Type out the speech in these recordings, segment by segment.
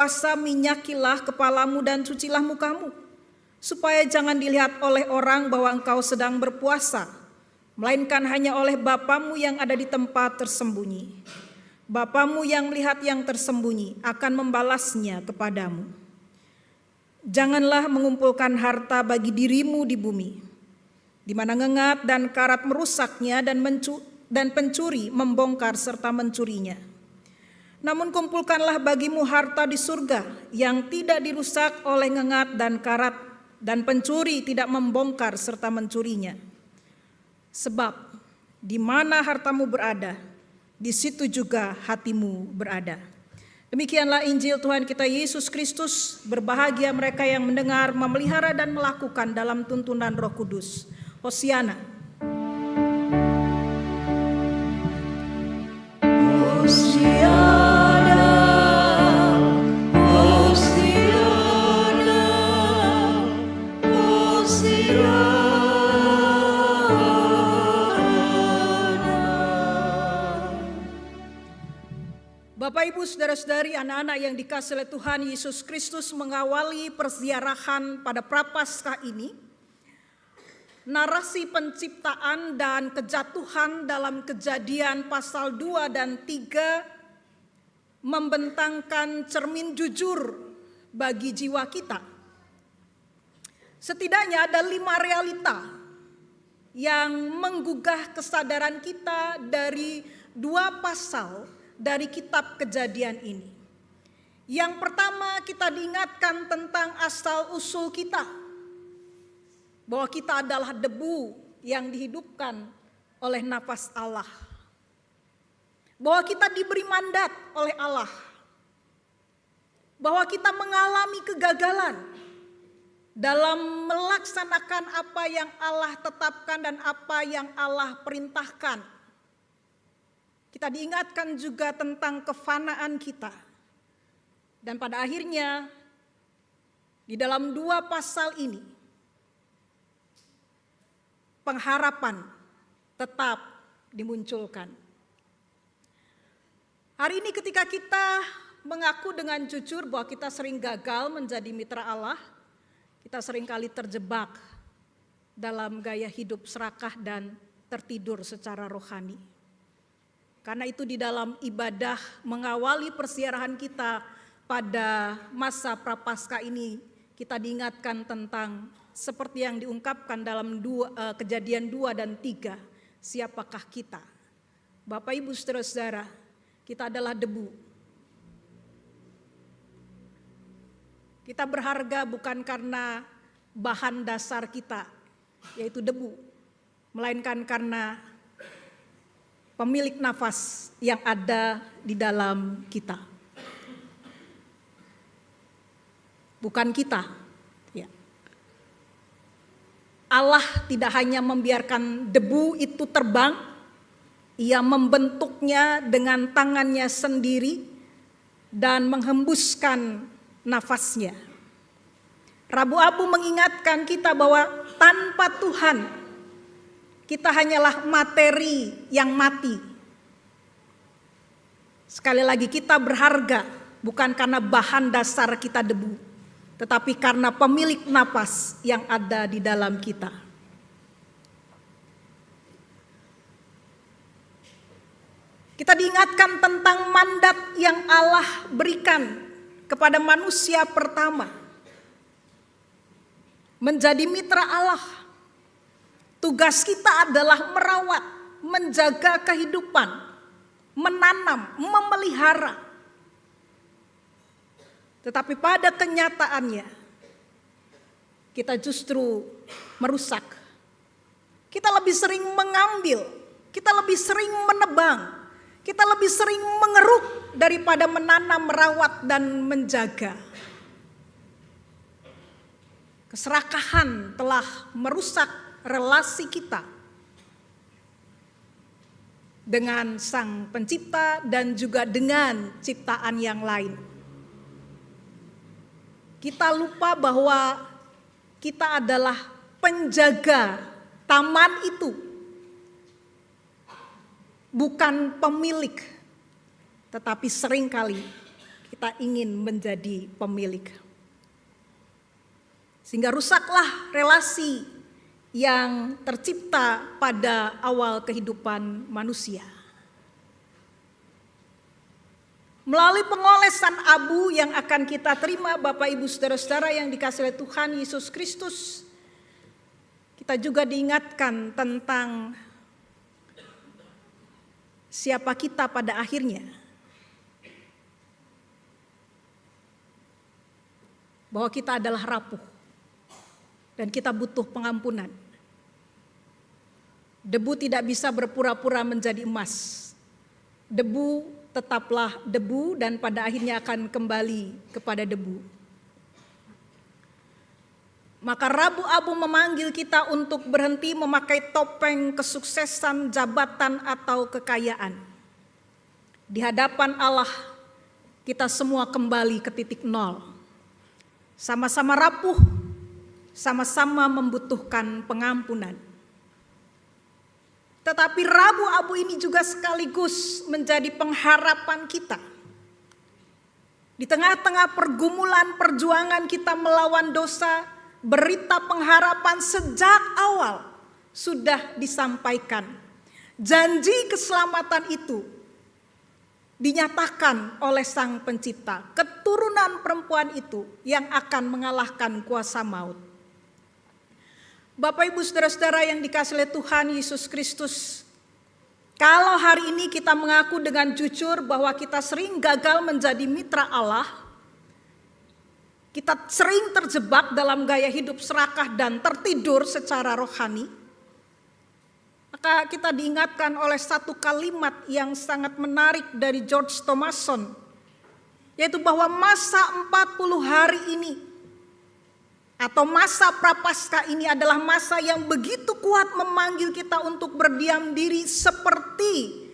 Puasa minyakilah kepalamu dan cucilah mukamu, supaya jangan dilihat oleh orang bahwa engkau sedang berpuasa, melainkan hanya oleh Bapamu yang ada di tempat tersembunyi. Bapamu yang melihat yang tersembunyi akan membalasnya kepadamu. Janganlah mengumpulkan harta bagi dirimu di bumi, di mana ngengat dan karat merusaknya dan pencuri membongkar serta mencurinya. Namun kumpulkanlah bagimu harta di surga yang tidak dirusak oleh ngengat dan karat, dan pencuri tidak membongkar serta mencurinya. Sebab di mana hartamu berada, di situ juga hatimu berada. Demikianlah Injil Tuhan kita Yesus Kristus. Berbahagia mereka yang mendengar, memelihara dan melakukan dalam tuntunan Roh Kudus. Hosiana. Bapak, Ibu, saudara-saudari, anak-anak yang dikasihi oleh Tuhan Yesus Kristus, mengawali perziarahan pada Prapaskah ini, narasi penciptaan dan kejatuhan dalam Kejadian pasal 2 dan 3 membentangkan cermin jujur bagi jiwa kita. Setidaknya ada 5 realita yang menggugah kesadaran kita dari 2 pasal dari kitab Kejadian ini. Yang pertama, kita diingatkan tentang asal-usul kita, bahwa kita adalah debu yang dihidupkan oleh nafas Allah, bahwa kita diberi mandat oleh Allah, bahwa kita mengalami kegagalan dalam melaksanakan apa yang Allah tetapkan dan apa yang Allah perintahkan. Kita diingatkan juga tentang kefanaan kita. Dan pada akhirnya, di dalam 2 pasal ini, pengharapan tetap dimunculkan. Hari ini ketika kita mengaku dengan jujur bahwa kita sering gagal menjadi mitra Allah, kita seringkali terjebak dalam gaya hidup serakah dan tertidur secara rohani. Karena itu di dalam ibadah mengawali persiarahan kita pada masa Prapaskah ini, kita diingatkan tentang seperti yang diungkapkan dalam Kejadian 2 dan 3, siapakah kita? Bapak, Ibu, saudara-saudara, kita adalah debu. Kita berharga bukan karena bahan dasar kita, yaitu debu, melainkan karena pemilik nafas yang ada di dalam kita. Bukan kita. Ya. Allah tidak hanya membiarkan debu itu terbang, Ia membentuknya dengan tangannya sendiri dan menghembuskan nafasnya. Rabu Abu mengingatkan kita bahwa tanpa Tuhan, kita hanyalah materi yang mati. Sekali lagi, kita berharga bukan karena bahan dasar kita debu, tetapi karena pemilik napas yang ada di dalam kita. Kita diingatkan tentang mandat yang Allah berikan kepada manusia pertama, menjadi mitra Allah. Tugas kita adalah merawat, menjaga kehidupan, menanam, memelihara. Tetapi pada kenyataannya, kita justru merusak. Kita lebih sering mengambil, kita lebih sering menebang, kita lebih sering mengeruk daripada menanam, merawat, dan menjaga. Keserakahan telah merusak relasi kita dengan Sang Pencipta dan juga dengan ciptaan yang lain. Kita lupa bahwa kita adalah penjaga taman itu, bukan pemilik, tetapi seringkali kita ingin menjadi pemilik. Sehingga rusaklah relasi yang tercipta pada awal kehidupan manusia. Melalui pengolesan abu yang akan kita terima, Bapak Ibu Saudara-saudara yang dikasihi oleh Tuhan Yesus Kristus, kita juga diingatkan tentang siapa kita pada akhirnya. Bahwa kita adalah rapuh dan kita butuh pengampunan. Debu tidak bisa berpura-pura menjadi emas. Debu tetaplah debu dan pada akhirnya akan kembali kepada debu. Maka Rabu Abu memanggil kita untuk berhenti memakai topeng kesuksesan, jabatan atau kekayaan. Di hadapan Allah kita semua kembali ke titik nol. Sama-sama rapuh, sama-sama membutuhkan pengampunan. Tetapi Rabu Abu ini juga sekaligus menjadi pengharapan kita. Di tengah-tengah pergumulan perjuangan kita melawan dosa, berita pengharapan sejak awal sudah disampaikan. Janji keselamatan itu dinyatakan oleh Sang Pencipta. Keturunan perempuan itu yang akan mengalahkan kuasa maut. Bapak Ibu Saudara-saudara yang dikasihi oleh Tuhan Yesus Kristus, kalau hari ini kita mengaku dengan jujur bahwa kita sering gagal menjadi mitra Allah, kita sering terjebak dalam gaya hidup serakah dan tertidur secara rohani, maka kita diingatkan oleh satu kalimat yang sangat menarik dari George Thomason, yaitu bahwa masa 40 hari ini atau masa prapaskah ini adalah masa yang begitu kuat memanggil kita untuk berdiam diri seperti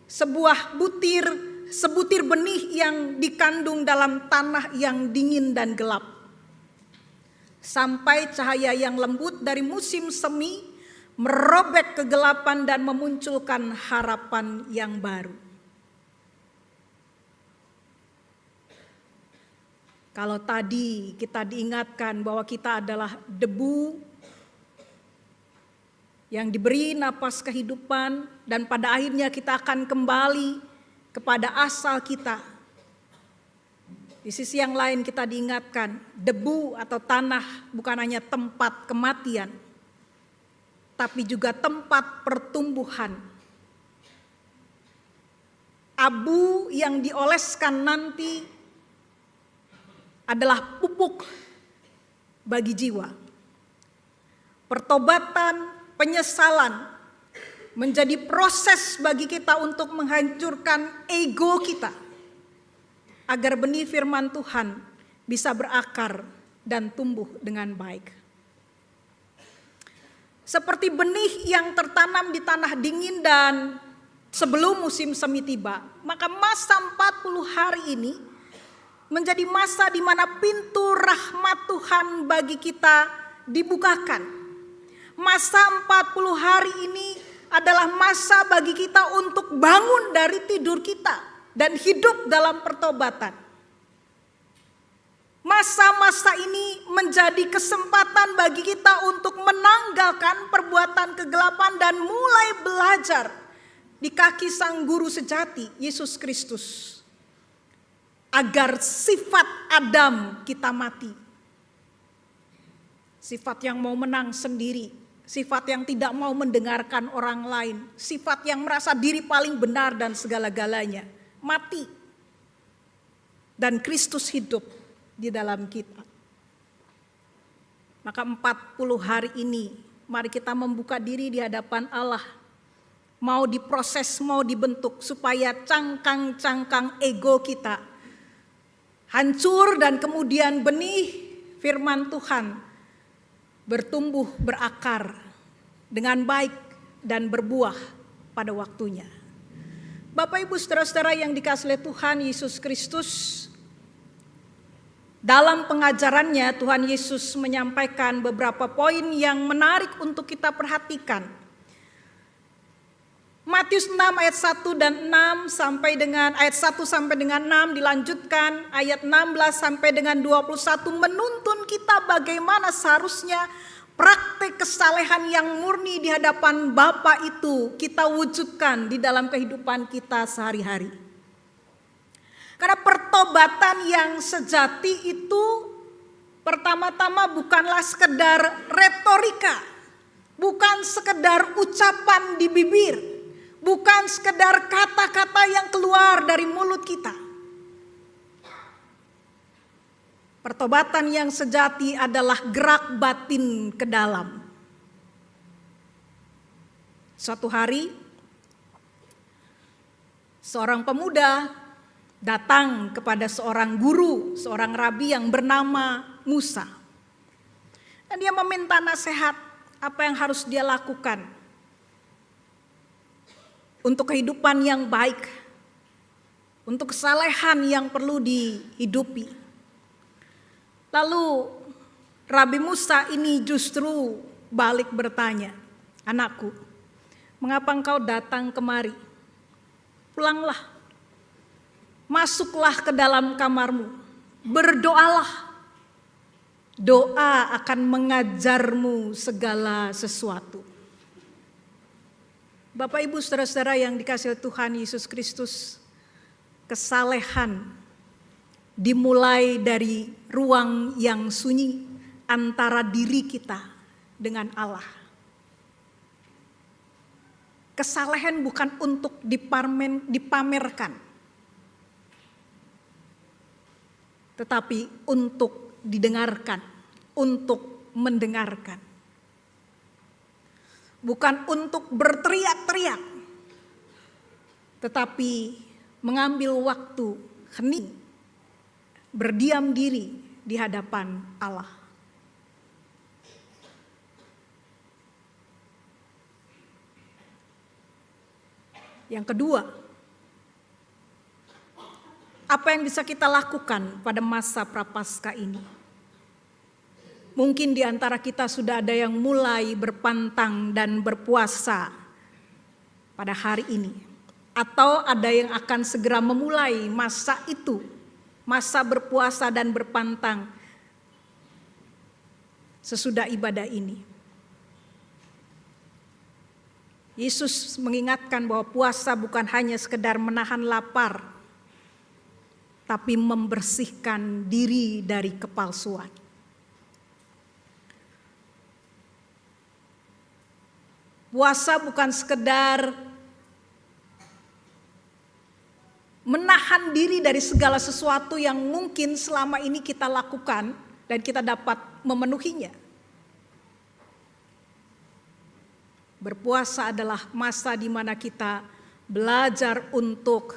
sebutir benih yang dikandung dalam tanah yang dingin dan gelap. Sampai cahaya yang lembut dari musim semi merobek kegelapan dan memunculkan harapan yang baru. Kalau tadi kita diingatkan bahwa kita adalah debu yang diberi napas kehidupan dan pada akhirnya kita akan kembali kepada asal kita. Di sisi yang lain kita diingatkan debu atau tanah bukan hanya tempat kematian, tapi juga tempat pertumbuhan. Abu yang dioleskan nanti adalah pupuk bagi jiwa. Pertobatan, penyesalan menjadi proses bagi kita untuk menghancurkan ego kita, agar benih firman Tuhan bisa berakar dan tumbuh dengan baik. Seperti benih yang tertanam di tanah dingin dan sebelum musim semi tiba, maka masa 40 hari ini menjadi masa di mana pintu rahmat Tuhan bagi kita dibukakan. Masa 40 hari ini adalah masa bagi kita untuk bangun dari tidur kita dan hidup dalam pertobatan. Masa-masa ini menjadi kesempatan bagi kita untuk menanggalkan perbuatan kegelapan dan mulai belajar di kaki Sang Guru sejati, Yesus Kristus. Agar sifat Adam kita mati. Sifat yang mau menang sendiri, sifat yang tidak mau mendengarkan orang lain, sifat yang merasa diri paling benar dan segala-galanya, mati. Dan Kristus hidup di dalam kita. Maka 40 hari ini, mari kita membuka diri di hadapan Allah. Mau diproses, mau dibentuk supaya cangkang-cangkang ego kita hancur dan kemudian benih firman Tuhan bertumbuh berakar dengan baik dan berbuah pada waktunya. Bapak Ibu Saudara-saudara yang dikasihi oleh Tuhan Yesus Kristus, dalam pengajarannya Tuhan Yesus menyampaikan beberapa poin yang menarik untuk kita perhatikan. Matius 6 ayat 1 dan 6 sampai dengan ayat 1 sampai dengan 6 dilanjutkan ayat 16 sampai dengan 21 menuntun kita bagaimana seharusnya praktek kesalehan yang murni di hadapan Bapa itu kita wujudkan di dalam kehidupan kita sehari-hari. Karena pertobatan yang sejati itu pertama-tama bukanlah sekedar retorika, bukan sekedar ucapan di bibir, bukan sekedar kata-kata yang keluar dari mulut kita. Pertobatan yang sejati adalah gerak batin ke dalam. Suatu hari, seorang pemuda datang kepada seorang guru, seorang rabi yang bernama Musa. Dan dia meminta nasihat apa yang harus dia lakukan untuk kehidupan yang baik, untuk kesalehan yang perlu dihidupi. Lalu Rabi Musa ini justru balik bertanya, "Anakku, mengapa engkau datang kemari? Pulanglah, masuklah ke dalam kamarmu, berdoalah. Doa akan mengajarmu segala sesuatu." Bapak Ibu saudara-saudara yang dikasihi Tuhan Yesus Kristus, kesalehan dimulai dari ruang yang sunyi antara diri kita dengan Allah. Kesalehan bukan untuk dipamerkan, tetapi untuk didengarkan, untuk mendengarkan. Bukan untuk berteriak-teriak, tetapi mengambil waktu hening, berdiam diri di hadapan Allah. Yang kedua, apa yang bisa kita lakukan pada masa Prapaskah ini? Mungkin di antara kita sudah ada yang mulai berpantang dan berpuasa pada hari ini, atau ada yang akan segera memulai masa itu, masa berpuasa dan berpantang sesudah ibadah ini. Yesus mengingatkan bahwa puasa bukan hanya sekedar menahan lapar, tapi membersihkan diri dari kepalsuan. Puasa bukan sekedar menahan diri dari segala sesuatu yang mungkin selama ini kita lakukan dan kita dapat memenuhinya. Berpuasa adalah masa di mana kita belajar untuk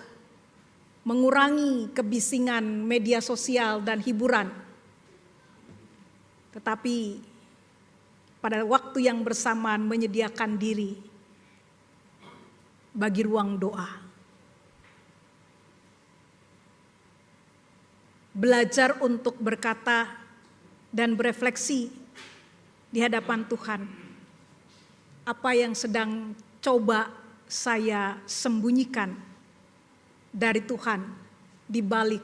mengurangi kebisingan media sosial dan hiburan. Tetapi pada waktu yang bersamaan menyediakan diri bagi ruang doa. Belajar untuk berkata dan berefleksi di hadapan Tuhan. Apa yang sedang coba saya sembunyikan dari Tuhan di balik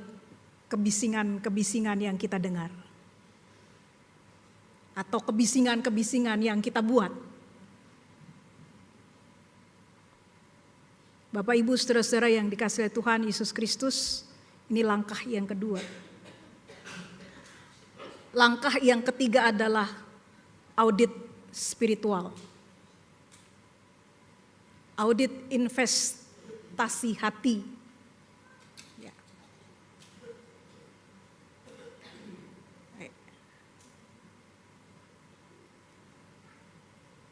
kebisingan-kebisingan yang kita dengar. Atau kebisingan-kebisingan yang kita buat. Bapak Ibu saudara-saudara yang dikasihi Tuhan Yesus Kristus, ini langkah yang kedua. Langkah yang ketiga adalah audit spiritual. Audit investasi hati. Ya.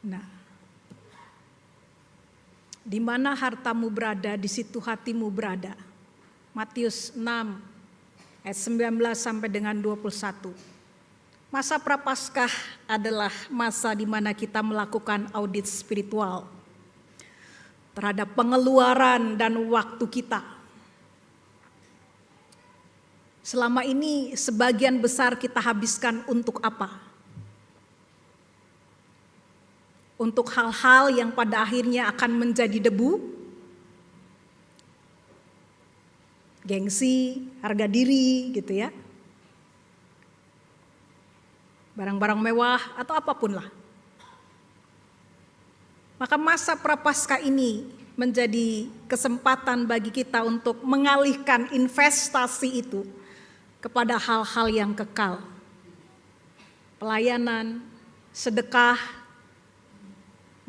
Nah, di mana hartamu berada, di situ hatimu berada. Matius 6 ayat 19 sampai dengan 21. Masa Prapaskah adalah masa di mana kita melakukan audit spiritual terhadap pengeluaran dan waktu kita. Selama ini sebagian besar kita habiskan untuk apa? untuk hal-hal yang pada akhirnya akan menjadi debu, gengsi, harga diri gitu ya, barang-barang mewah atau apapun lah. Maka masa prapaskah ini menjadi kesempatan bagi kita untuk mengalihkan investasi itu kepada hal-hal yang kekal. Pelayanan, sedekah,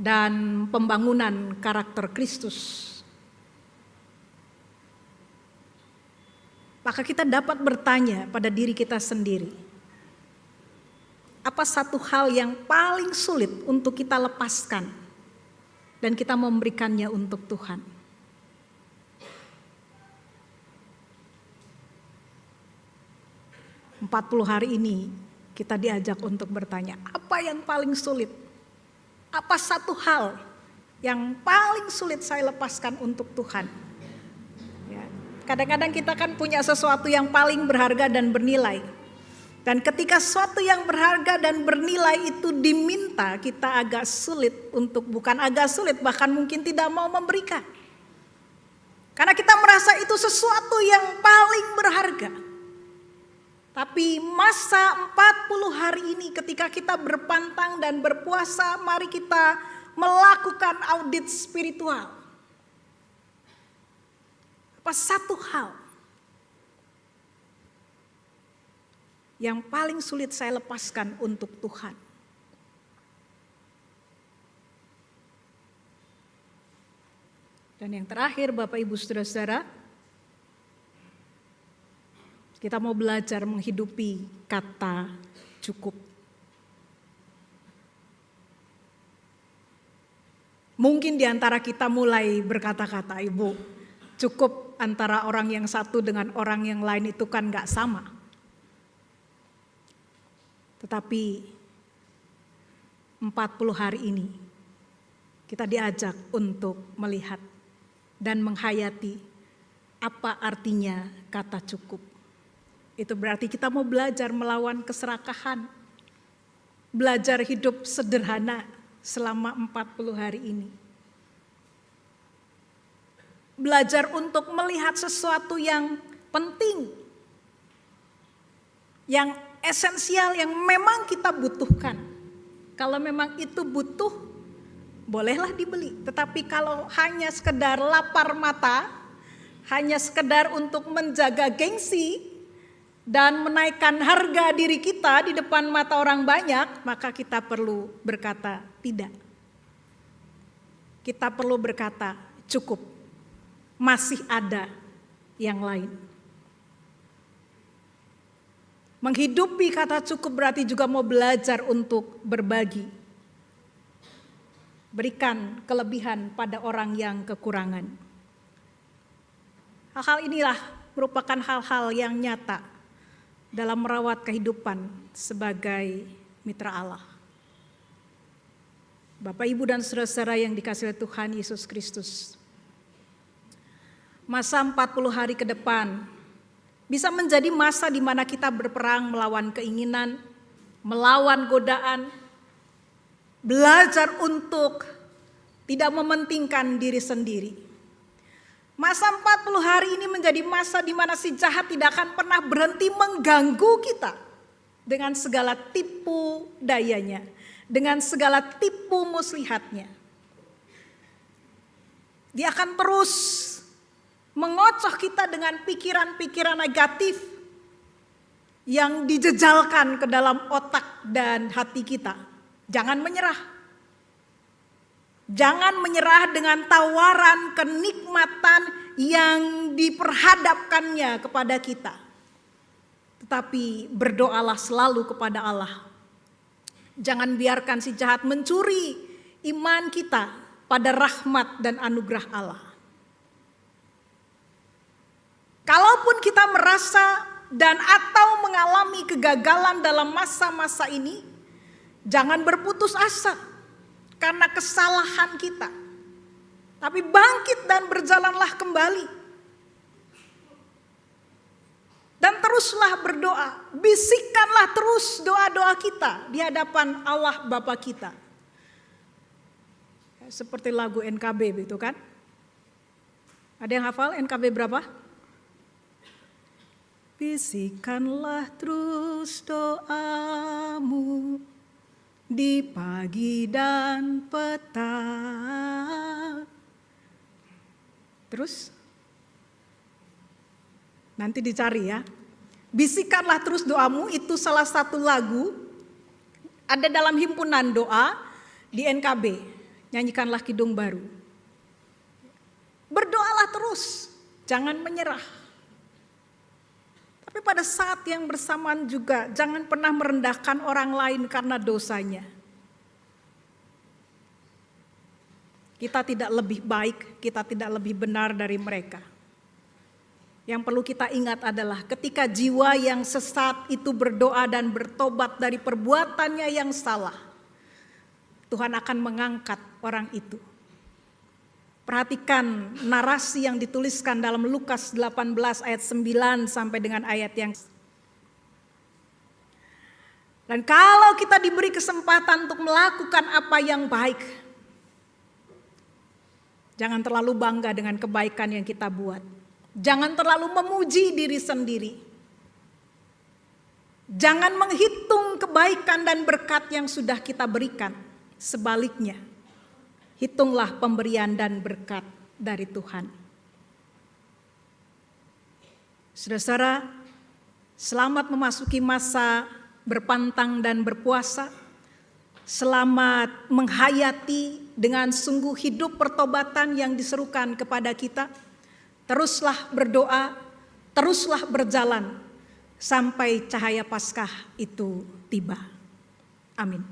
dan pembangunan karakter Kristus. Maka kita dapat bertanya pada diri kita sendiri, apa satu hal yang paling sulit untuk kita lepaskan dan kita memberikannya untuk Tuhan? "40 hari ini kita diajak untuk bertanya, apa yang paling sulit? Apa satu hal yang paling sulit saya lepaskan untuk Tuhan?" Ya, kadang-kadang kita kan punya sesuatu yang paling berharga dan bernilai. Dan ketika sesuatu yang berharga dan bernilai itu diminta, kita agak sulit untuk, bukan agak sulit, bahkan mungkin tidak mau memberikan. Karena kita merasa itu sesuatu yang paling berharga. Tapi masa 40 hari ini ketika kita berpantang dan berpuasa, mari kita melakukan audit spiritual. Apa satu hal yang paling sulit saya lepaskan untuk Tuhan? Dan yang terakhir, Bapak Ibu Saudara-saudara, kita mau belajar menghidupi kata cukup. Mungkin di antara kita mulai berkata-kata, "Ibu, cukup antara orang yang satu dengan orang yang lain itu kan gak sama." Tetapi 40 hari ini kita diajak untuk melihat dan menghayati apa artinya kata cukup. Itu berarti kita mau belajar melawan keserakahan, belajar hidup sederhana selama 40 hari ini. Belajar untuk melihat sesuatu yang penting, yang esensial, yang memang kita butuhkan. Kalau memang itu butuh, bolehlah dibeli. Tetapi kalau hanya sekedar lapar mata, hanya sekedar untuk menjaga gengsi dan menaikkan harga diri kita di depan mata orang banyak, maka kita perlu berkata tidak. Kita perlu berkata cukup, masih ada yang lain. Menghidupi kata cukup berarti juga mau belajar untuk berbagi. Berikan kelebihan pada orang yang kekurangan. Hal-hal inilah merupakan hal-hal yang nyata dalam merawat kehidupan sebagai mitra Allah. Bapak, Ibu, dan saudara-saudara yang dikasihi Tuhan Yesus Kristus, masa 40 hari ke depan bisa menjadi masa di mana kita berperang melawan keinginan, melawan godaan, belajar untuk tidak mementingkan diri sendiri. Masa 40 hari ini menjadi masa di mana si jahat tidak akan pernah berhenti mengganggu kita dengan segala tipu dayanya, dengan segala tipu muslihatnya. Dia akan terus mengocoh kita dengan pikiran-pikiran negatif yang dijejalkan ke dalam otak dan hati kita. Jangan menyerah. Jangan menyerah dengan tawaran kenikmatan yang diperhadapkannya kepada kita. Tetapi berdoalah selalu kepada Allah. Jangan biarkan si jahat mencuri iman kita pada rahmat dan anugerah Allah. Kalaupun kita merasa dan atau mengalami kegagalan dalam masa-masa ini, jangan berputus asa karena kesalahan kita. Tapi bangkit dan berjalanlah kembali. Dan teruslah berdoa, bisikkanlah terus doa-doa kita di hadapan Allah Bapa kita. Seperti lagu NKB begitu kan? Ada yang hafal NKB berapa? Bisikanlah terus doamu di pagi dan petang. Terus? Nanti dicari ya. Bisikanlah terus doamu, itu salah satu lagu. Ada dalam himpunan doa di NKB. Nyanyikanlah Kidung Baru. Berdoalah terus, jangan menyerah. Tapi pada saat yang bersamaan juga jangan pernah merendahkan orang lain karena dosanya. Kita tidak lebih baik, kita tidak lebih benar dari mereka. Yang perlu kita ingat adalah ketika jiwa yang sesat itu berdoa dan bertobat dari perbuatannya yang salah, Tuhan akan mengangkat orang itu. Perhatikan narasi yang dituliskan dalam Lukas 18 ayat 9 sampai dengan ayat yang. Dan kalau kita diberi kesempatan untuk melakukan apa yang baik, jangan terlalu bangga dengan kebaikan yang kita buat. Jangan terlalu memuji diri sendiri. Jangan menghitung kebaikan dan berkat yang sudah kita berikan. Sebaliknya, hitunglah pemberian dan berkat dari Tuhan. Saudara-saudara, selamat memasuki masa berpantang dan berpuasa. Selamat menghayati dengan sungguh hidup pertobatan yang diserukan kepada kita. Teruslah berdoa, teruslah berjalan sampai cahaya Paskah itu tiba. Amin.